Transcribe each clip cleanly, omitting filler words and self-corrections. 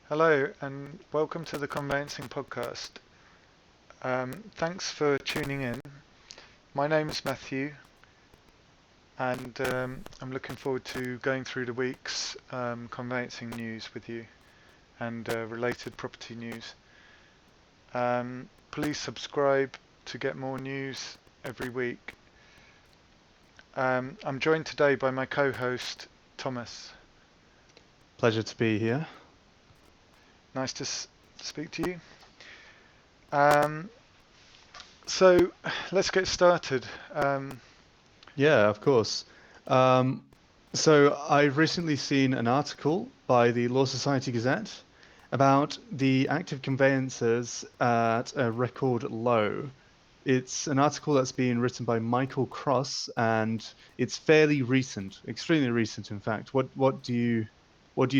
Hello and welcome to the Conveyancing Podcast. Thanks for tuning in. My name's Matthew and I'm looking forward to going through the week's conveyancing news with you and related property news. Please subscribe to get more news every week. I'm joined today by my co-host Thomas. Pleasure to be here. Nice to speak to you. So let's get started. Yeah, of course. Um, so I've recently seen an article by the Law Society Gazette about the active conveyancers at a record low. It's an article that's been written by Michael Cross, and it's fairly recent, extremely recent, in fact. What do you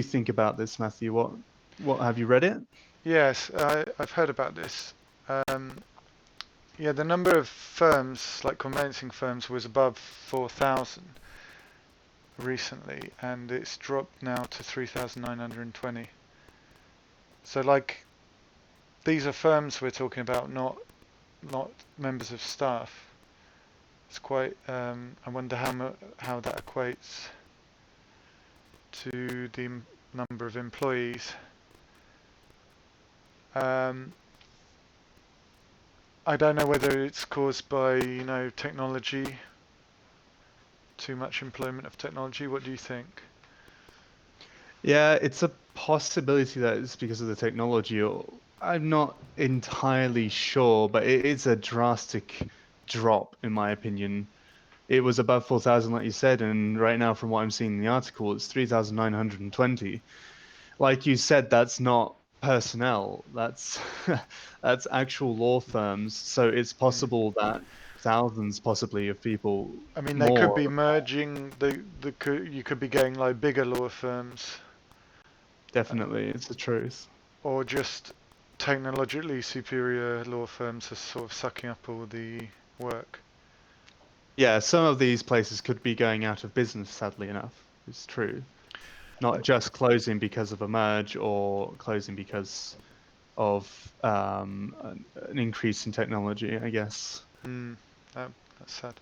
think about this, Matthew? What have you read it? Yes, I've heard about this. Um, yeah, the number of firms, like conveyancing firms, was above 4,000 recently, and it's dropped now to 3,920. So, like, these are firms we're talking about, not members of staff. It's quite. I wonder how that equates to the number of employees. Um, I don't know whether it's caused by, technology, too much employment of technology. What do you think? Yeah, it's a possibility that it's because of the technology. I'm not entirely sure, but it is a drastic drop, in my opinion. It was above 4,000, like you said, and right now, from what I'm seeing in the article, it's 3,920. Like you said, that's not personnel. That's that's actual law firms. So it's Mm. possible that thousands, possibly, of people I mean, they could more. be merging. You could be getting like bigger law firms, uh, Definitely, it's the truth. or just technologically superior law firms are sort of sucking up all the work. Yeah, some of these places could be going out of business, sadly enough. It's true. I, Not just closing because of a merge or closing because of an increase in technology, I guess. mm, that's sad.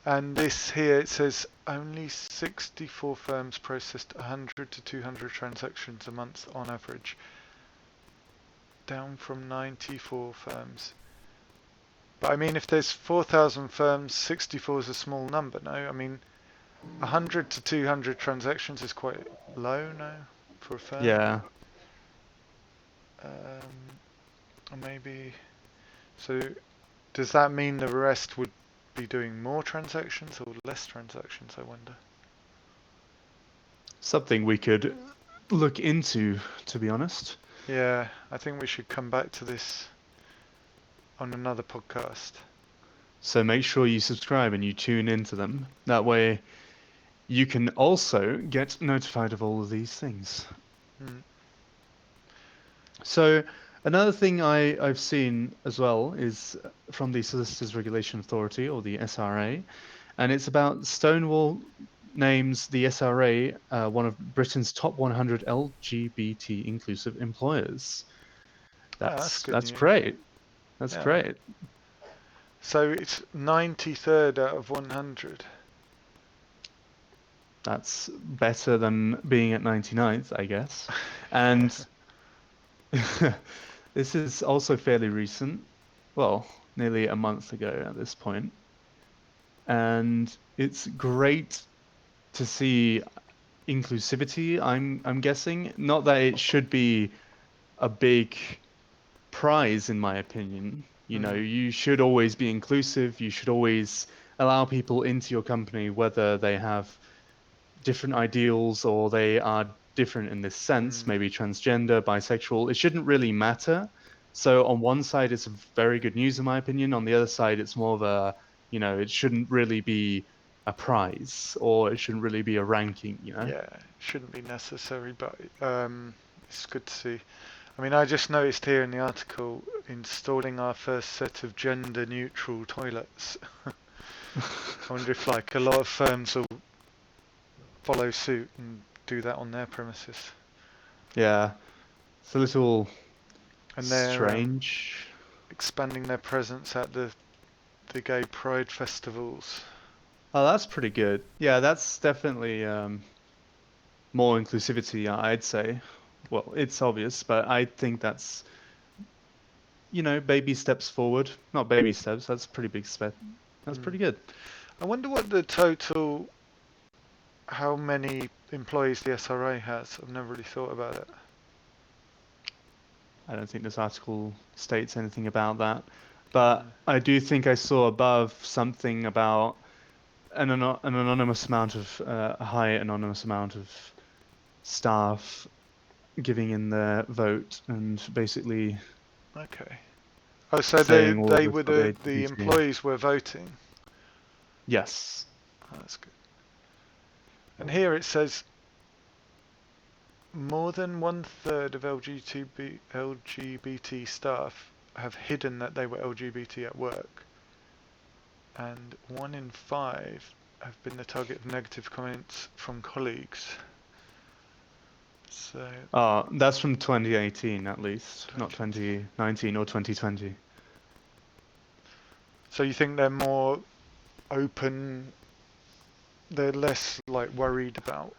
And this here it says only 64 firms processed 100 to 200 transactions a month on average, down from 94 firms. But I mean, if there's 4,000 firms, 64 is a small number, no? I mean, 100 to 200 transactions is quite low now for a firm. Yeah. Or maybe. So, does that mean the rest would be doing more transactions or less transactions, I wonder? Something we could look into, to be honest. Yeah, I think we should come back to this on another podcast. So make sure you subscribe and you tune into them. That way you can also get notified of all of these things. Mm. So another thing I've seen as well is from the Solicitors Regulation Authority, or the SRA, and it's about Stonewall names the SRA one of Britain's top 100 LGBT inclusive employers. Oh, that's That's good that's news. great. That's Yeah. great. So it's 93rd out of 100. That's better than being at 99th, I guess. And this is also fairly recent. Well, nearly a month ago at this point. And it's great to see inclusivity, I'm guessing. Not that it should be a big prize, in my opinion. Mm. You should always be inclusive. You should always allow people into your company, whether they have different ideals or they are different in this sense, Mm. maybe transgender, bisexual. It shouldn't really matter. So on one side, it's very good news, in my opinion. On the other side, it's more of it shouldn't really be a prize or it shouldn't really be a ranking. Yeah, shouldn't be necessary, but it's good to see. I mean, I just noticed here in the article installing our first set of gender neutral toilets. I wonder if like a lot of firms will follow suit and do that on their premises. Yeah. It's a little And they're strange. expanding their presence at the gay pride festivals. Oh, that's pretty good. Yeah, that's definitely more inclusivity, I'd say. Well, it's obvious, but I think that's, baby steps forward. Not baby steps, that's a pretty big step. That's Mm. pretty good. I wonder what the total, how many employees the SRA has. I've never really thought about it. I don't think this article states anything about that, but Mm. I do think I saw above something about an anonymous amount of a high anonymous amount of staff giving in their vote and basically Okay. Oh, so saying all of they this were about the the LGBT. employees were voting. Yes. Oh, that's good. And here it says more than one third of LGBT staff have hidden that they were LGBT at work, and 1 in 5 have been the target of negative comments from colleagues. So, That's from 2018 at least, not 20. 2019 or 2020. So you think they're more open? They're less like worried about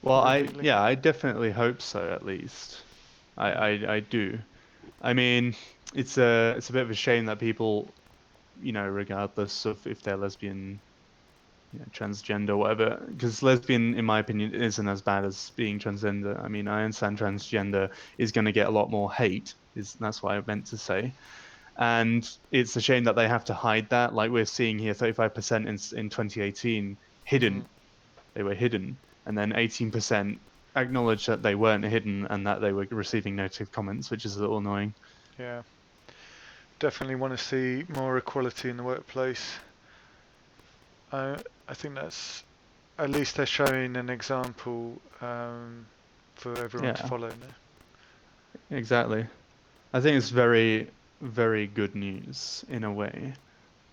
Well, revealing. I definitely hope so at least. Mm. I do. I mean, it's a bit of a shame that people, regardless of if they're lesbian, transgender, whatever, because lesbian, in my opinion, isn't as bad as being transgender. I mean, I understand transgender is going to get a lot more hate. That's what I meant to say. And it's a shame that they have to hide that. Like we're seeing here, 35% in 2018 Mm. hidden. They were hidden, and then 18% acknowledged that they weren't hidden and that they were receiving negative comments, which is a little annoying. Yeah, definitely want to see more equality in the workplace. I think that's at least they're showing an example for everyone to Yeah, follow now. exactly. I think it's very, very good news in a way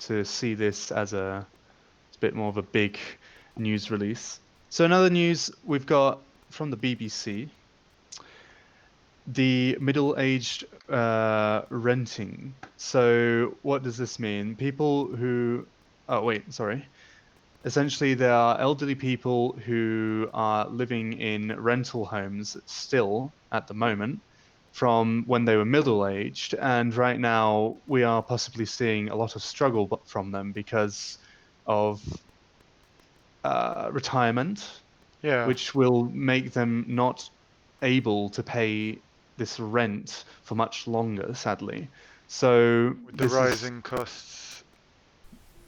to see this as it's a bit more of a big news release. So another news we've got from the BBC, the middle-aged renting. So what does this mean? People who, oh wait, sorry. Essentially, there are elderly people who are living in rental homes still at the moment from when they were middle-aged, and right now we are possibly seeing a lot of struggle from them because of retirement, Yeah, which will make them not able to pay this rent for much longer, sadly. So with the this is, rising costs.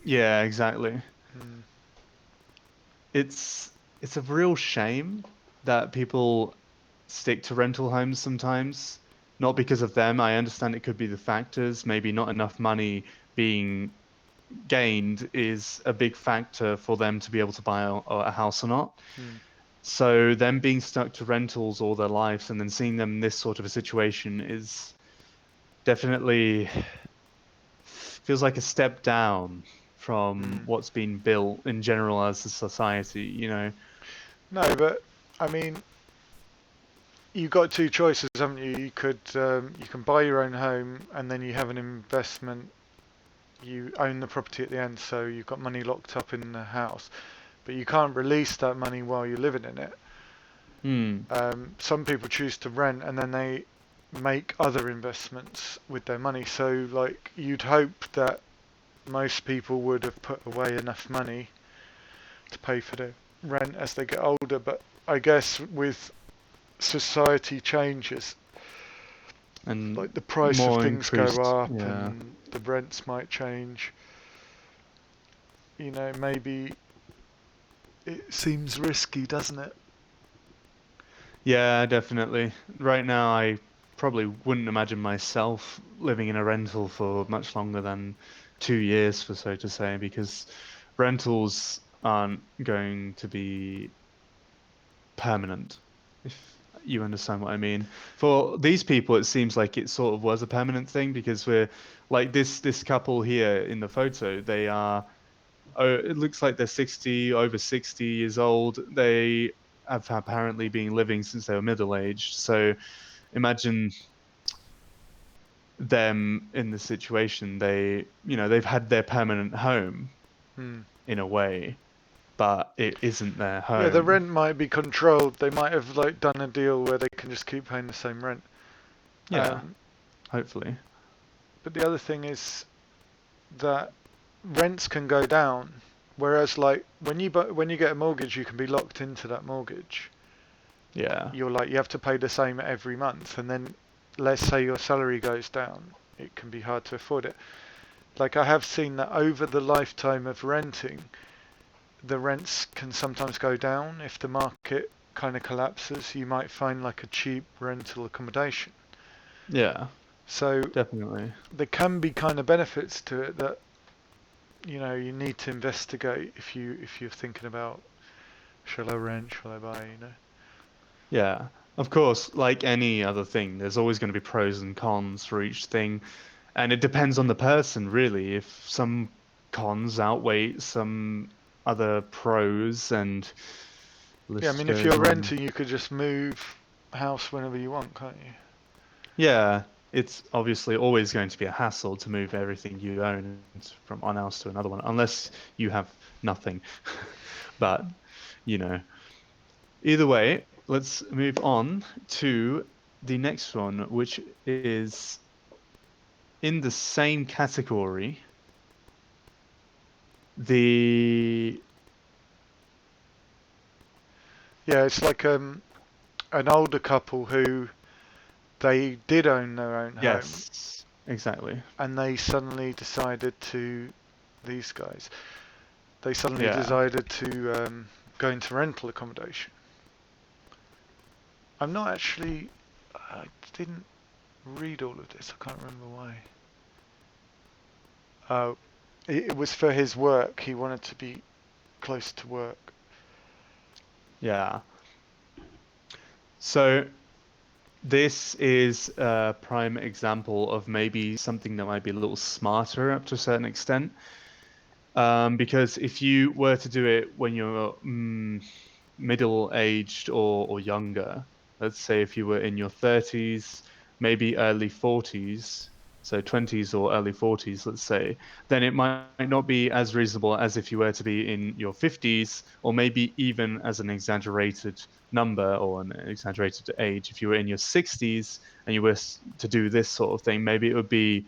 yeah, exactly. Mm. It's a real shame that people stick to rental homes sometimes. Not because of them. I understand it could be the factors. Maybe not enough money being gained is a big factor for them to be able to buy a house or not. Mm. So them being stuck to rentals all their lives and then seeing them in this sort of a situation is definitely feels like a step down from Mm. what's been built in general as a society. No, but I mean, you've got two choices, haven't you? You can buy your own home, and then you have an investment. You own the property at the end, so you've got money locked up in the house, but you can't release that money while you're living in it. Hmm. Some people choose to rent, and then they make other investments with their money. So, like, you'd hope that most people would have put away enough money to pay for their rent as they get older. But I guess with society changes, And like the price of more things go increased. up Yeah. and the rents might change. Maybe it seems risky, doesn't it? Yeah, definitely. Right now, I probably wouldn't imagine myself living in a rental for much longer than 2 years, for so to say, because rentals aren't going to be permanent, if you understand what I mean. For these people, it seems like it sort of was a permanent thing because we're like this couple here in the photo, it looks like they're 60, over 60 years old. They have apparently been living since they were middle-aged. So imagine them in the situation. They've had their permanent home Hmm. in a way, but it isn't their Yeah, the home. rent might be controlled. They might have like done a deal where they can just keep paying the same rent. Yeah, Um, hopefully. but the other thing is that rents can go down, whereas like when you get a mortgage, you can be locked into that mortgage. Yeah. You have to pay the same every month, and then let's say your salary goes down, it can be hard to afford it. Like I have seen that over the lifetime of renting, the rents can sometimes go down if the market kind of collapses. You might find like a cheap rental accommodation. Yeah, So definitely. there can be kind of benefits to it that you need to investigate if you're thinking about shall I rent, shall I buy. Yeah. Of course, like any other thing, there's always going to be pros and cons for each thing. And it depends on the person, really. If some cons outweigh some other pros, and the Yeah, I list mean if goes you're on. renting, you could just move house whenever you want, can't you? Yeah, it's obviously always going to be a hassle to move everything you own from one house to another one, unless you have nothing. But, you know, either way, let's move on to the next one, which is in the same category. The Yeah, it's like an older couple who they did own their own home Yes, exactly. and they suddenly decided to these guys they suddenly Yeah. decided to go into rental accommodation. I'm not actually I didn't read all of this. I can't remember why. Oh, it was for his work. He wanted to be close to work. Yeah. So this is a prime example of maybe something that might be a little smarter up to a certain extent. Because if you were to do it when you're middle-aged or younger, let's say if you were in your 30s, maybe early 40s, so 20s or early 40s, let's say, then it might not be as reasonable as if you were to be in your 50s, or maybe even as an exaggerated number or an exaggerated age. If you were in your 60s and you were to do this sort of thing, maybe it would be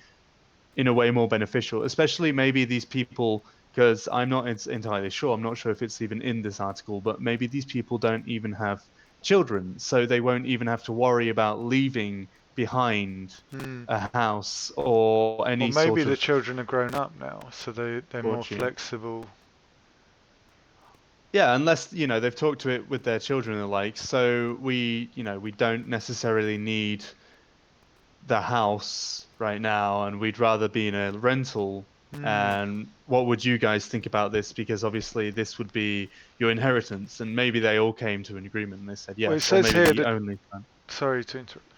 in a way more beneficial, especially maybe these people, because I'm not entirely sure. I'm not sure if it's even in this article, but maybe these people don't even have children, so they won't even have to worry about leaving behind Hmm. a house or any Or maybe sort the of children are grown up now, so they're more fortune. flexible. Yeah, unless, they've talked to it with their children and the like, so we don't necessarily need the house right now and we'd rather be in a rental. Hmm. And what would you guys think about this? Because obviously this would be your inheritance, and maybe they all came to an agreement and they said Well, it yes, or says maybe here the that. only son. Sorry to interrupt.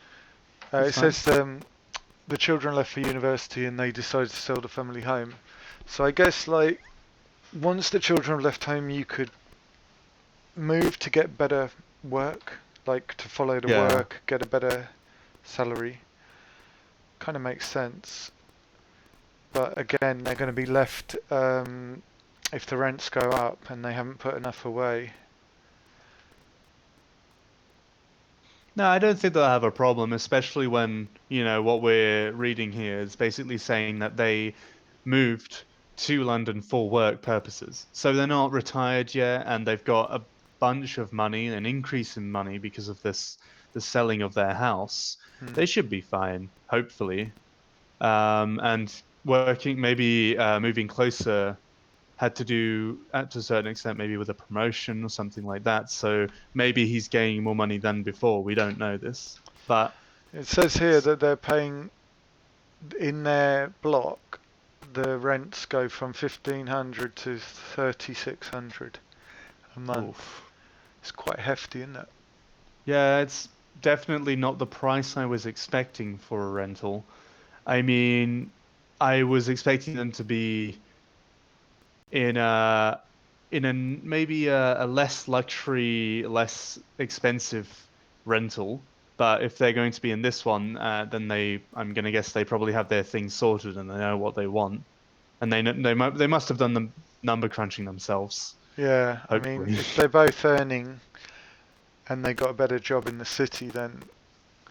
It's It fine. says the children left for university and they decided to sell the family home. So I guess like once the children have left home, you could move to get better work, like to follow the Yeah. work, get a better salary. Kind of makes sense. But again, they're going to be left if the rents go up and they haven't put enough away. No, I don't think they'll have a problem, especially when, what we're reading here is basically saying that they moved to London for work purposes. So they're not retired yet, and they've got a bunch of money, an increase in money because of the selling of their house. Hmm. They should be fine, hopefully. And working, maybe moving closer had to do, to a certain extent, maybe with a promotion or something like that. So maybe he's gaining more money than before. We don't know this, but It says here that they're paying in their block. The rents go from 1,500 to 3,600 a month. oof. It's quite hefty, isn't it? Yeah, it's definitely not the price I was expecting for a rental. I mean, I was expecting them to be in a in maybe a less luxury, less expensive rental. But if they're going to be in this one, then I'm going to guess they probably have their things sorted and they know what they want, and they must have done the number crunching themselves, Yeah, I mean, hopefully. if they're both earning and they got a better job in the city, then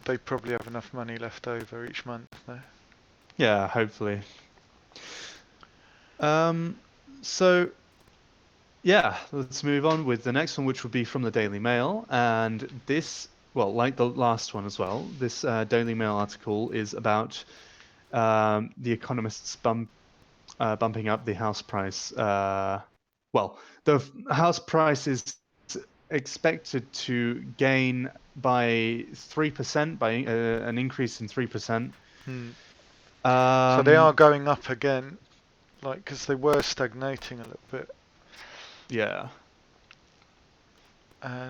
they probably have enough money left over each month. No? Yeah, hopefully. Um, so yeah, let's move on with the next one, which would be from the Daily Mail. And this, well, like the last one as well, this Daily Mail article is about the economists bumping up the house price. The house price is expected to gain by 3%, by an increase in 3%. Hmm. So they are Um, going up again, like because they were stagnating a little bit. yeah.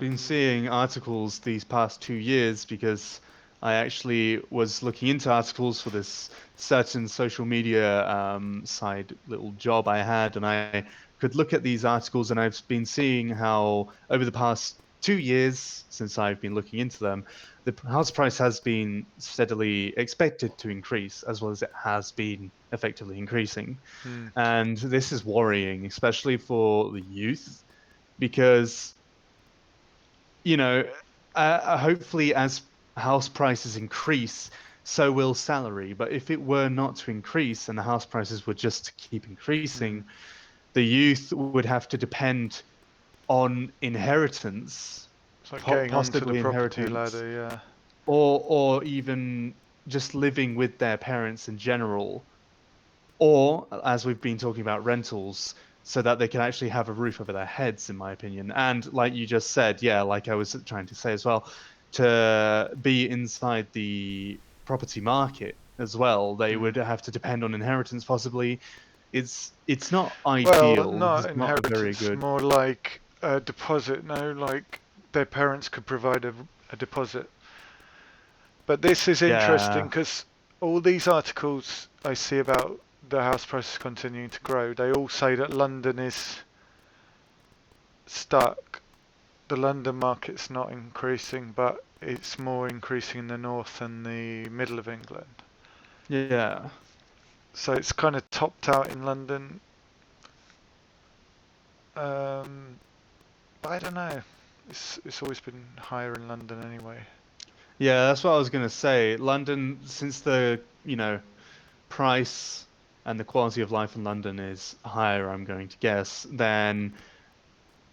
Been And seeing articles these past 2 years because I actually was looking into articles for this certain social media side little job I had, and I could look at these articles, and I've been seeing how over the past 2 years since I've been looking into them, the house price has been steadily expected to increase as well as it has been effectively increasing. hmm, And this is worrying, especially for the youth, because you know, hopefully as house prices increase, so will salary. But if it were not to increase and the house prices were just to keep hmm. increasing, the youth would have to depend on inheritance, It's like getting onto the possibly property inheritance, ladder. Yeah. or even just living with their parents in general, or as we've been talking about rentals, so that they can actually have a roof over their heads, in my opinion. And like you just said, yeah, like I was trying to say as well, to be inside the property market as well, they Hmm. would have to depend on inheritance possibly. It's not Well, ideal. It's not not a very inheritance, good. more like a deposit. No, like their parents could provide a deposit. But this is interesting Yeah, because all these articles I see about the house prices continuing to grow, they all say that London is stuck. The London market's not increasing, but it's more increasing in the north and the middle of England. yeah. So it's kind of topped out in London. Um, but I don't know. It's always been higher in London anyway. Yeah, that's what I was going to say. London, since the, price and the quality of life in London is higher, I'm going to guess, then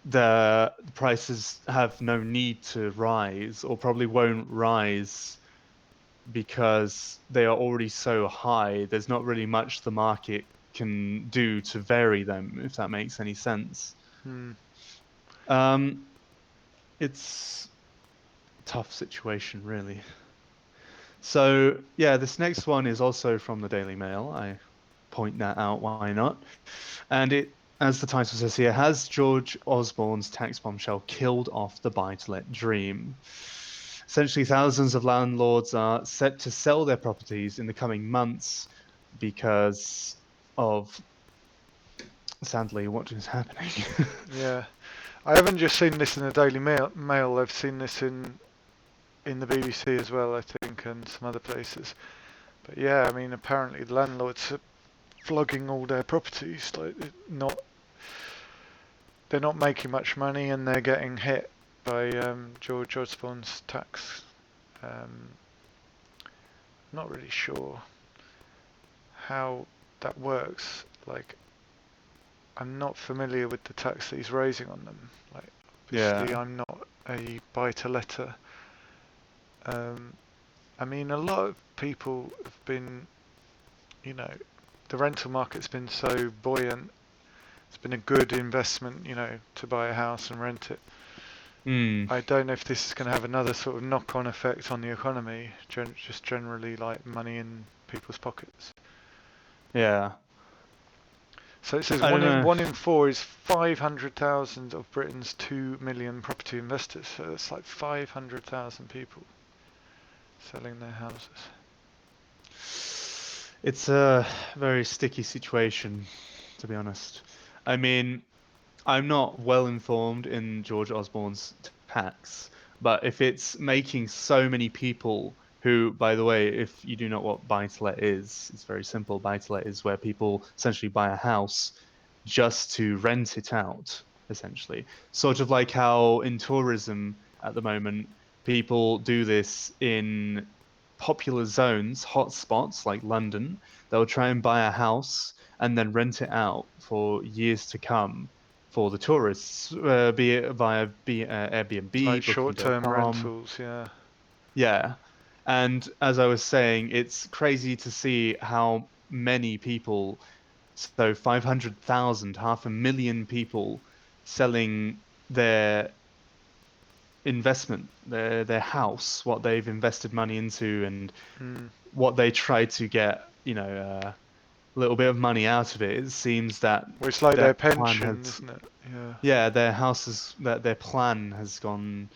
the prices have no need to rise or probably won't rise because they are already so high. There's not really much the market can do to vary them, if that makes any sense. Hmm. Um, it's a tough situation, really. So, yeah, this next one is also from the Daily Mail. I point that out, why not? And as the title says here, has George Osborne's tax bombshell killed off the buy-to-let dream? Essentially, thousands of landlords are set to sell their properties in the coming months because of, sadly, what is happening. Yeah. I haven't just seen this in the Daily Mail. I've seen this in the BBC as well, I think, and some other places. But yeah, I mean, apparently the landlords are flogging all their properties. Like, they're not making much money, and they're getting hit by George Osborne's tax. Um, not really sure how that works. Like, I'm not familiar with the tax that he's raising on them. Like, obviously, Yeah. I'm not a buy-to-letter. Um, I mean, a lot of people have been, you know, the rental market's been so buoyant. It's been a good investment, to buy a house and rent it. Hmm. I don't know if this is going to have another sort of knock-on effect on the economy, just generally like money in people's pockets. Yeah. So it says I don't know. one in four is 500,000 of Britain's 2 million property investors. So that's like 500,000 people selling their houses. It's a very sticky situation, to be honest. I mean, I'm not well informed in George Osborne's tax, but if it's making so many people who, by the way, if you do not know what buy-to-let is, it's very simple. Buy-to-let is where people essentially buy a house just to rent it out, essentially. Sort of like how in tourism at the moment, people do this in popular zones, hot spots like London. They'll try and buy a house and then rent it out for years to come for the tourists, be it via Like Airbnb, short-term Booking.com. rentals, yeah. Yeah. And as I was saying, it's crazy to see how many people, so 500,000, 500,000 people selling their investment, their house, what they've invested money into, and Mm. what they try to get, a little bit of money out of it. It seems that Well, it's like their their plan pension, has, isn't it? Yeah. yeah, their plan has gone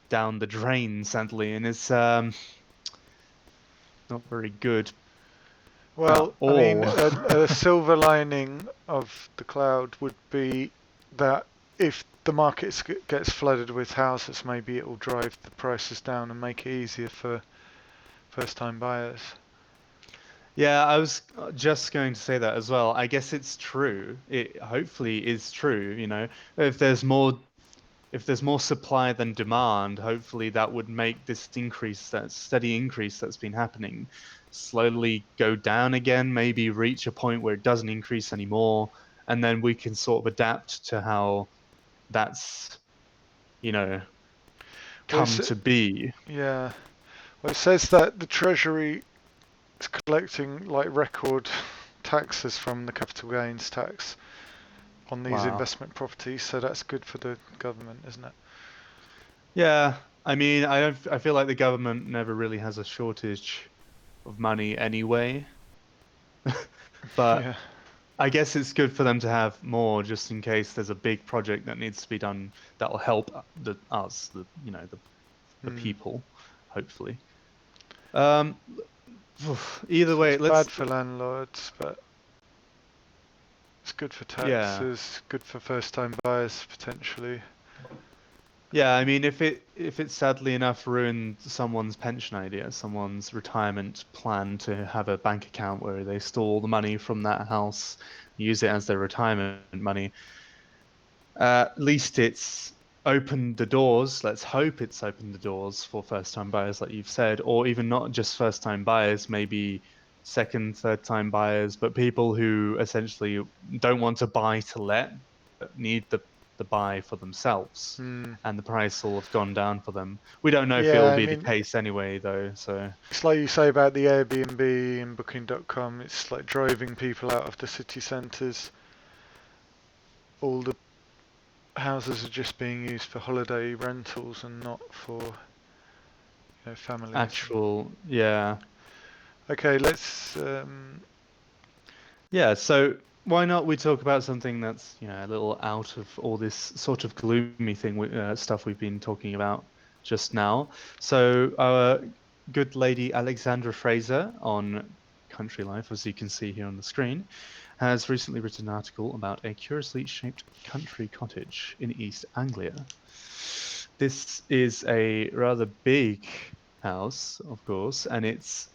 down the drain, sadly, and it's not very good at Well, I mean, all. a silver lining of the cloud would be that if the market gets flooded with houses, maybe it will drive the prices down and make it easier for first-time buyers. Yeah, I was just going to say that as well. I guess it's true. It hopefully is true, If there's more if there's more supply than demand, hopefully that would make this increase, that steady increase that's been happening, slowly go down again, maybe reach a point where it doesn't increase anymore, and then we can sort of adapt to how that's, you know, Well, come to be. yeah. Well, it says that the Treasury is collecting like record taxes from the capital gains tax on these Wow. investment properties, so that's good for the government, isn't it? Yeah, I mean, I feel like the government never really has a shortage of money anyway, but Yeah. I guess it's good for them to have more just in case there's a big project that needs to be done that will help the Mm. people, hopefully. Um, Either So it's way, bad let's for landlords, but it's good for yeah. taxes, good for first-time buyers potentially. Yeah, I mean if it sadly enough ruined someone's pension idea, someone's retirement plan to have a bank account where they store all the money from that house, use it as their retirement money, at least it's opened the doors. Let's hope it's opened the doors for first-time buyers, like you've said, or even not just first-time buyers, maybe second, third-time buyers, but people who essentially don't want to buy to let, but need the buy for themselves, Mm. and the price will have gone down for them. We don't know if it Yeah, will I be the mean, case anyway, though. So it's like you say about the Airbnb and Booking.com. It's like driving people out of the city centres. All the houses are just being used for holiday rentals and not for families. actual, yeah. Okay, let's. Yeah, so why not we talk about something that's, a little out of all this sort of gloomy stuff we've been talking about just now. So our good lady Alexandra Fraser on Country Life, as you can see here on the screen, has recently written an article about a curiously shaped country cottage in East Anglia. This is a rather big house, of course, and it's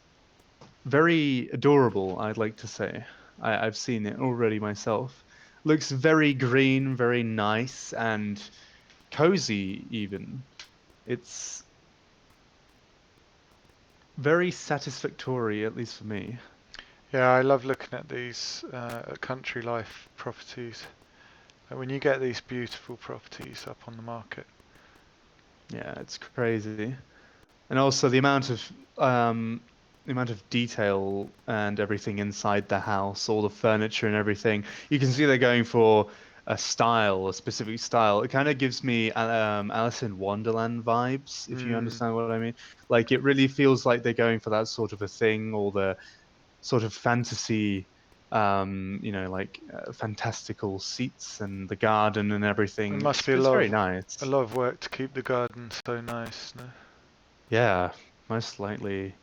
very adorable, I'd like to say. I've seen it already myself. Looks very green, very nice, and cozy, even. It's very satisfactory, at least for me. Yeah, I love looking at these country life properties. Like when you get these beautiful properties up on the market. Yeah, it's crazy. And also the amount of detail and everything inside the house, all the furniture and everything. You can see they're going for a specific style. It kind of gives me Alice in Wonderland vibes, if you Mm. understand what I mean. Like it really feels like they're going for that sort of a thing, or the sort of fantasy, like fantastical seats and the garden and It everything. must It's be it's very a nice. lot of work to keep the garden so nice. No? Yeah, most likely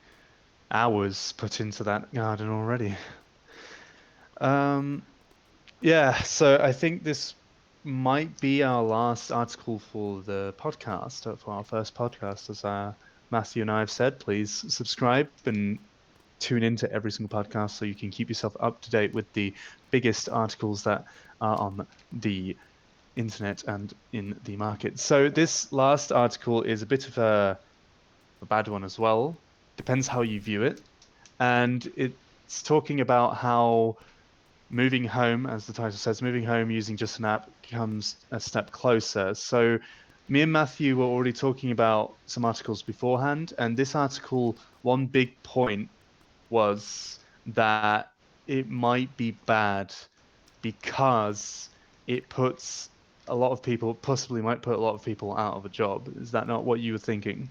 hours put into that garden already. Um, yeah, so I think this. might be our last article for the podcast, for our first podcast. As Matthew and I have said, please subscribe and tune into every single podcast so you can keep yourself up to date with the biggest articles that are on the internet and in the market. So this last article is a bit of a bad one as well. Depends how you view it. And it's talking about how moving home, as the title says, moving home using just an app comes a step closer. So me and Matthew were already talking about some articles beforehand, and this article, one big point was that it might be bad because it puts a lot of people, possibly might put a lot of people out of a job. Is that not what you were thinking?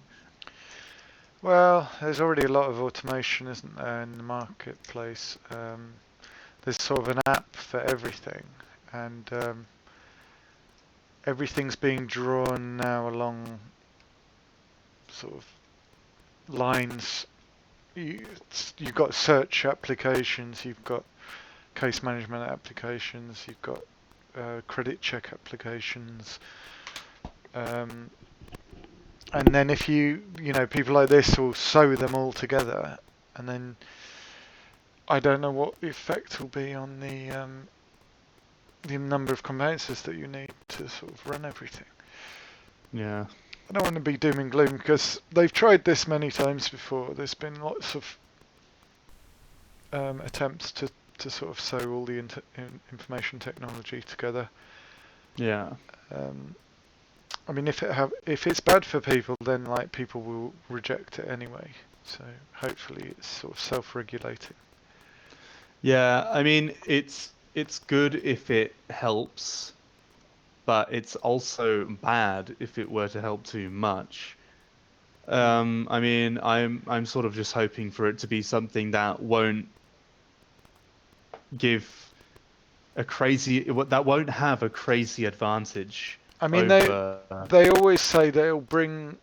Well, there's already a lot of automation, isn't there, in the marketplace? There's sort of an app for everything, and everything's being drawn now along sort of lines. You've got search applications, you've got case management applications, you've got credit check applications, and then if people like this will sew them all together, and then I don't know what the effect will be on the number of conveyancers that you need to sort of run everything. Yeah. I don't want to be doom and gloom because they've tried this many times before. There's been lots of attempts to sort of sew all the information technology together. Yeah. I mean, if it's bad for people, then like people will reject it anyway. So hopefully it's sort of self-regulating. Yeah, I mean it's good if it helps, but it's also bad if it were to help too much. I mean, I'm sort of just hoping for it to be something that won't give that won't have a crazy advantage I mean, over. they always say they'll bring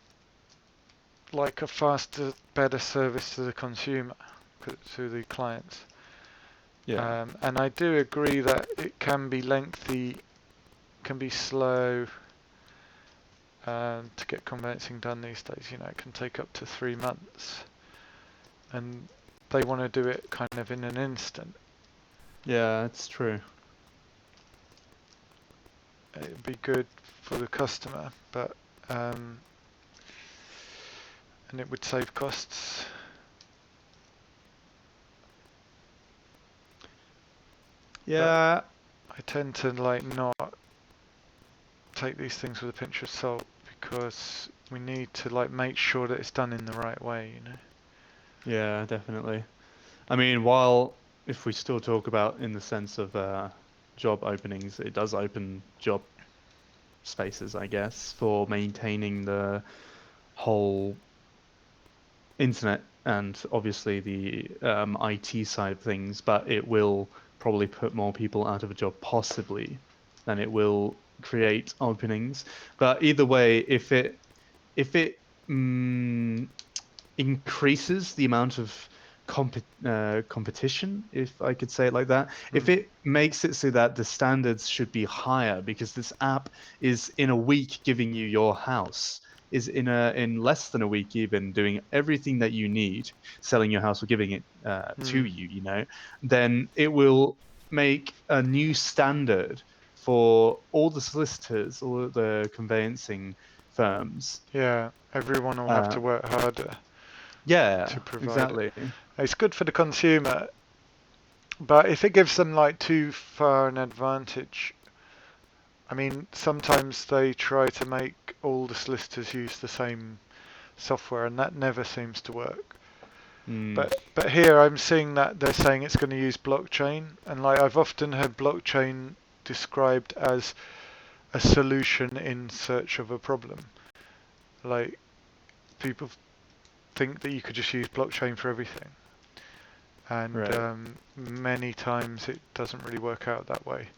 like a faster, better service to the consumer, to the clients. Yeah. And I do agree that it can be lengthy, can be slow to get conveyancing done these days. It can take up to 3 months, and they want to do it kind of in an instant. Yeah, it's true. It'd be good for the customer, but and it would save costs. Yeah. I tend to not take these things with a pinch of salt because we need to make sure that it's done in the right way. Yeah, definitely. I mean, if we still talk about in the sense of job openings, it does open job spaces, I guess, for maintaining the whole internet and obviously the IT side of things, but it will probably put more people out of a job, possibly, than it will create openings. But either way, if it increases the amount of competition, if I could say it like that, if it makes it so that the standards should be higher, because this app is in a week giving you your house, is in less than a week even doing everything that you need, selling your house or giving it to you, then it will make a new standard for all the solicitors, all the conveyancing firms. Yeah, everyone will have to work harder Yeah, to provide it. exactly. It's good for the consumer, but if it gives them too far an advantage, I mean, sometimes they try to make all the solicitors use the same software, and that never seems to work. But here I'm seeing that they're saying it's going to use blockchain, and I've often heard blockchain described as a solution in search of a problem. Like people think that you could just use blockchain for everything, and Right. many times it doesn't really work out that way.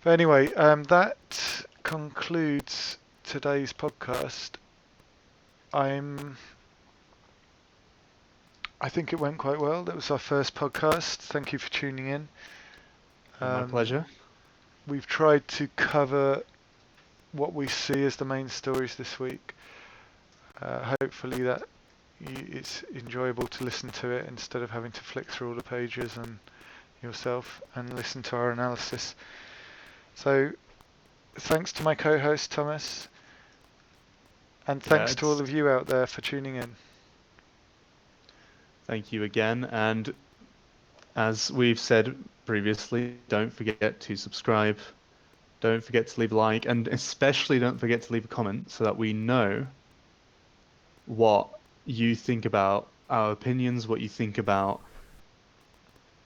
But anyway, that concludes today's podcast. I think it went quite well. That was our first podcast. Thank you for tuning in. My pleasure. we've tried to cover what we see as the main stories this week. Hopefully that it's enjoyable to listen to it instead of having to flick through all the pages and yourself and listen to our analysis. So thanks to my co-host Thomas, and thanks to all of you out there for tuning in. Thank you again, and as we've said previously, don't forget to subscribe, don't forget to leave a like, and especially don't forget to leave a comment so that we know what you think about our opinions, what you think about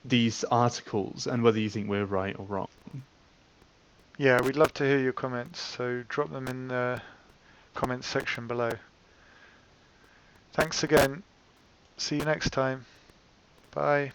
these articles, and whether you think we're right or wrong. Yeah, we'd love to hear your comments, so drop them in the comments section below. Thanks again. See you next time. Bye.